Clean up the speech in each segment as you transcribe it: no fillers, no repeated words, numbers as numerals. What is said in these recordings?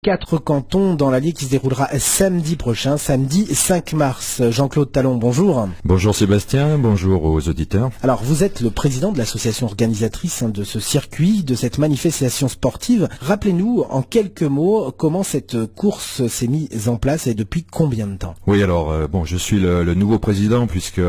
4 cantons dans l'année qui se déroulera samedi prochain, samedi 5 mars. Jean-Claude Talon, bonjour. Bonjour Sébastien, bonjour aux auditeurs. Alors vous êtes le président de l'association organisatrice de ce circuit, de cette manifestation sportive. Rappelez-nous en quelques mots comment cette course s'est mise en place et depuis combien de temps? Oui, alors je suis le nouveau président puisque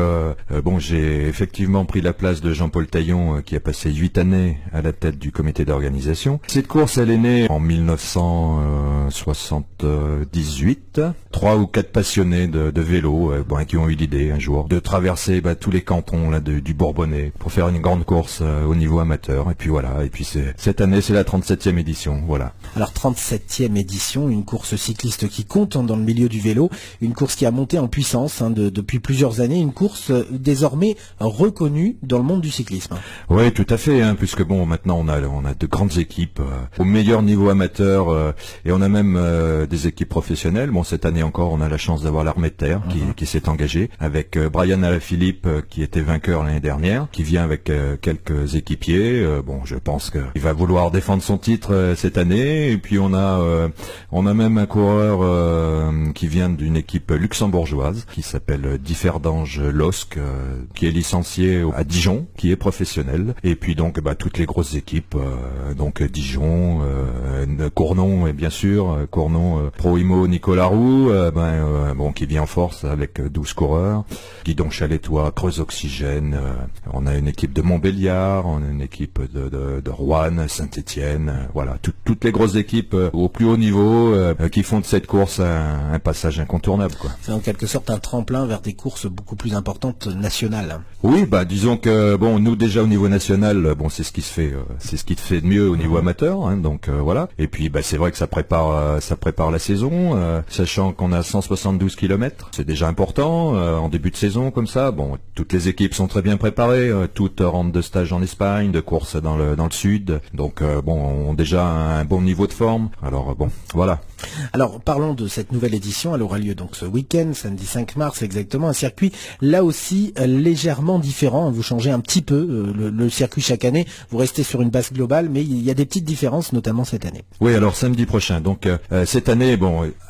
j'ai effectivement pris la place de Jean-Paul Taillon qui a passé 8 années à la tête du comité d'organisation. Cette course elle est née en 1978, 3 ou 4 passionnés de vélo qui ont eu l'idée un jour de traverser tous les cantons là, du Bourbonnais pour faire une grande course au niveau amateur. Et puis voilà, et puis cette année c'est la 37e édition, voilà. Alors 37e édition, une course cycliste qui compte dans le milieu du vélo, une course qui a monté en puissance depuis plusieurs années, une course désormais reconnue dans le monde du cyclisme. Oui, tout à fait, puisque maintenant on a de grandes équipes au meilleur niveau amateur et on a même des équipes professionnelles. Cette année encore, on a la chance d'avoir l'Armée de Terre qui s'est engagée avec Brian Alaphilippe qui était vainqueur l'année dernière, qui vient avec quelques équipiers. Je pense qu'il va vouloir défendre son titre cette année. Et puis on a même un coureur qui vient d'une équipe luxembourgeoise qui s'appelle Differdange Losk, qui est licencié à Dijon, qui est professionnel. Et puis toutes les grosses équipes, Dijon, Cournon et bien sûr Cournon Pro Imo Nicolas Roux, qui vient en force avec 12 coureurs, Guidon Chalétois, Creuse Oxygène, on a une équipe de Montbéliard, on a une équipe de Roanne, Saint-Étienne, voilà, toutes les grosses équipes au plus haut niveau qui font de cette course un passage incontournable, quoi. C'est en quelque sorte un tremplin vers des courses beaucoup plus importantes nationales. Oui, disons que nous déjà au niveau national, c'est ce qui se fait de mieux au niveau amateur, voilà. Et puis c'est vrai que ça prépare la saison, sachant qu'on a 172 km, c'est déjà important en début de saison comme ça. Toutes les équipes sont très bien préparées, toutes rentrent de stage en Espagne, de courses dans le sud, ont déjà un bon niveau de forme. Alors voilà. Alors parlons de cette nouvelle édition, elle aura lieu donc ce week-end, samedi 5 mars exactement, un circuit là aussi légèrement différent, vous changez un petit peu le circuit chaque année, vous restez sur une base globale, mais il y a des petites différences notamment cette année. Oui, alors samedi prochain, cette année,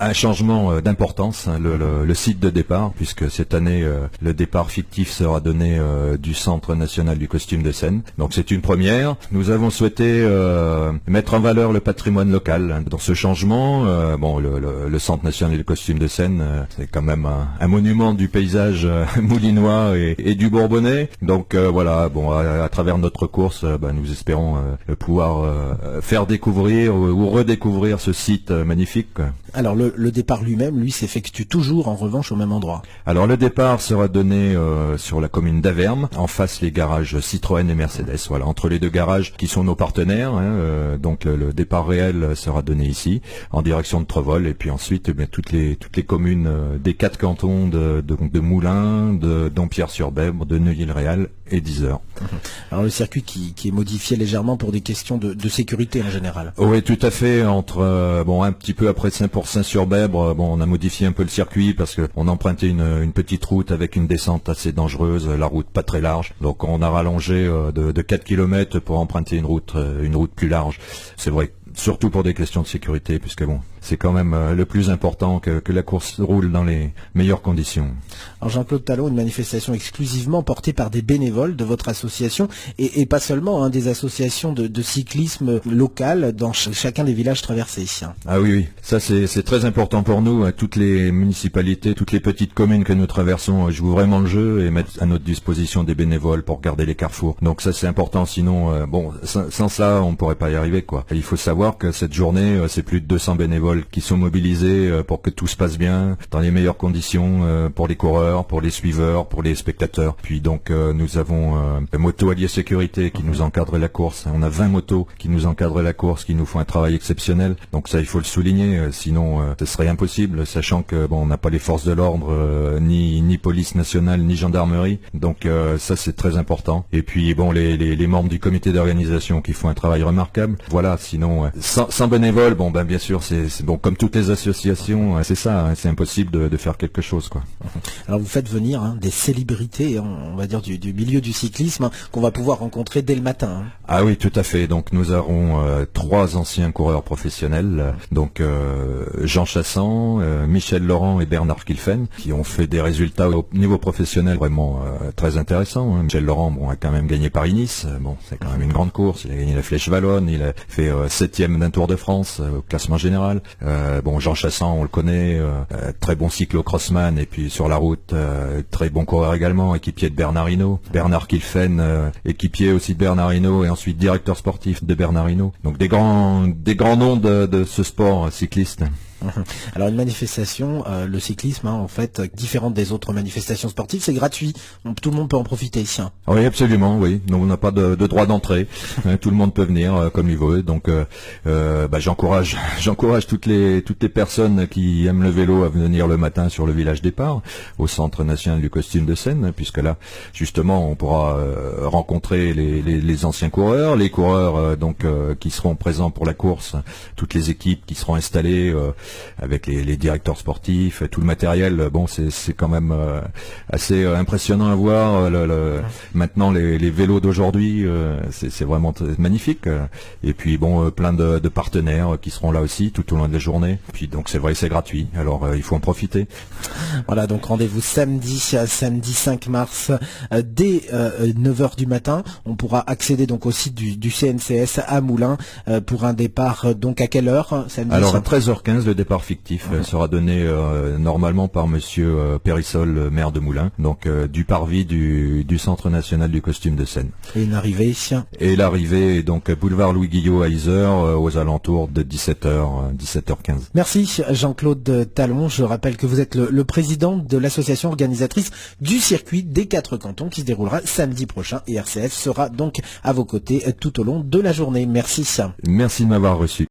un changement d'importance, le site de départ, puisque cette année le départ fictif sera donné du Centre National du Costume de Scène, donc c'est une première. Nous avons souhaité mettre en valeur le patrimoine local. Dans ce changement, le Centre National du Costume de Scène, c'est quand même un monument du paysage moulinois et du Bourbonnais, à travers notre course, nous espérons pouvoir faire découvrir ou redécouvrir ce site magnifique. Alors le départ lui-même, lui, s'effectue toujours en revanche au même endroit. Alors le départ sera donné sur la commune d'Avermes, en face les garages Citroën et Mercedes, voilà, entre les deux garages qui sont nos partenaires. Le départ réel sera donné ici, en direction de Trevol, et puis ensuite toutes les communes des 4 cantons de Moulins, de Dompierre-sur-Bèbre, de Neuilly-le-Réal et d'Yzeure. Alors le circuit qui est modifié légèrement pour des questions de sécurité en général. Oui, tout à fait. Entre un petit peu après Saint-Pourçain-sur-Bèbre, on a modifié un peu le circuit parce que on empruntait une petite route avec une descente assez dangereuse, la route pas très large. Donc on a rallongé de 4 km pour emprunter une route plus large. C'est vrai, surtout pour des questions de sécurité, puisque c'est quand même le plus important que la course roule dans les meilleures conditions. Alors Jean-Claude Talon, une manifestation exclusivement portée par des bénévoles de votre association et pas seulement des associations de cyclisme local dans chacun des villages traversés. Ah oui, ça c'est très important pour nous. Toutes les municipalités, toutes les petites communes que nous traversons jouent vraiment le jeu et mettent à notre disposition des bénévoles pour garder les carrefours. Donc ça c'est important, sinon sans ça on pourrait pas y arriver, quoi. Il faut savoir que cette journée c'est plus de 200 bénévoles qui sont mobilisés pour que tout se passe bien, dans les meilleures conditions pour les coureurs, pour les suiveurs, pour les spectateurs. Puis nous avons Moto Allier Sécurité qui nous encadre la course. On a 20 motos qui nous encadrent la course, qui nous font un travail exceptionnel. Donc ça, il faut le souligner, sinon ce serait impossible, sachant que on n'a pas les forces de l'ordre, ni police nationale, ni gendarmerie. Donc ça, c'est très important. Et puis les membres du comité d'organisation qui font un travail remarquable. Voilà, sinon Sans bénévoles, bon ben bien sûr, c'est bon comme toutes les associations, c'est ça, c'est impossible de faire quelque chose, quoi. Alors vous faites venir des célébrités, on va dire du milieu du cyclisme, qu'on va pouvoir rencontrer dès le matin. Ah oui, tout à fait. Donc nous aurons 3 anciens coureurs professionnels, donc Jean Chassan, Michel Laurent et Bernard Kilfen, qui ont fait des résultats au niveau professionnel vraiment très intéressants. Michel Laurent, bon, a quand même gagné Paris-Nice. Bon, c'est quand même une grande course. Il a gagné la Flèche Wallonne. Il a fait 7e d'un Tour de France au classement général. Bon, Jean Chassan, on le connaît, très bon cyclo-crossman et puis sur la route, très bon coureur également, équipier de Bernard Hinault. Bernard Kilfen, équipier aussi de Bernard Hinault et ensuite directeur sportif de Bernard Hinault. Donc des grands noms de ce sport cycliste. Alors une manifestation, le cyclisme, en fait, différente des autres manifestations sportives, c'est gratuit. Tout le monde peut en profiter. Oui, absolument, oui. Donc, on n'a pas de droit d'entrée. Tout le monde peut venir comme il veut. Donc, j'encourage toutes les personnes qui aiment le vélo à venir le matin sur le village départ, au Centre national du costume de Seine, puisque là, justement, on pourra rencontrer les anciens coureurs, les coureurs qui seront présents pour la course, toutes les équipes qui seront installées. Avec les directeurs sportifs, tout le matériel, bon, c'est quand même assez impressionnant à voir. Maintenant, les vélos d'aujourd'hui, c'est vraiment magnifique. Et puis bon, plein de partenaires qui seront là aussi tout au long de la journée. Puis donc c'est vrai, c'est gratuit. Alors il faut en profiter. Voilà, donc rendez-vous samedi 5 mars dès 9h du matin. On pourra accéder donc au site du CNCS à Moulins pour un départ donc à quelle heure samedi? Alors à 13h15, le départ fictif sera donné normalement par monsieur Périssol, maire de Moulins, donc du parvis du Centre national du costume de Seine. Et une arrivée? Et l'arrivée est donc boulevard Louis Guillot à Isère aux alentours de 17h15. Merci Jean-Claude Talon. Je rappelle que vous êtes le président de l'association organisatrice du circuit des 4 cantons qui se déroulera samedi prochain et RCF sera donc à vos côtés tout au long de la journée. Merci. Merci de m'avoir reçu.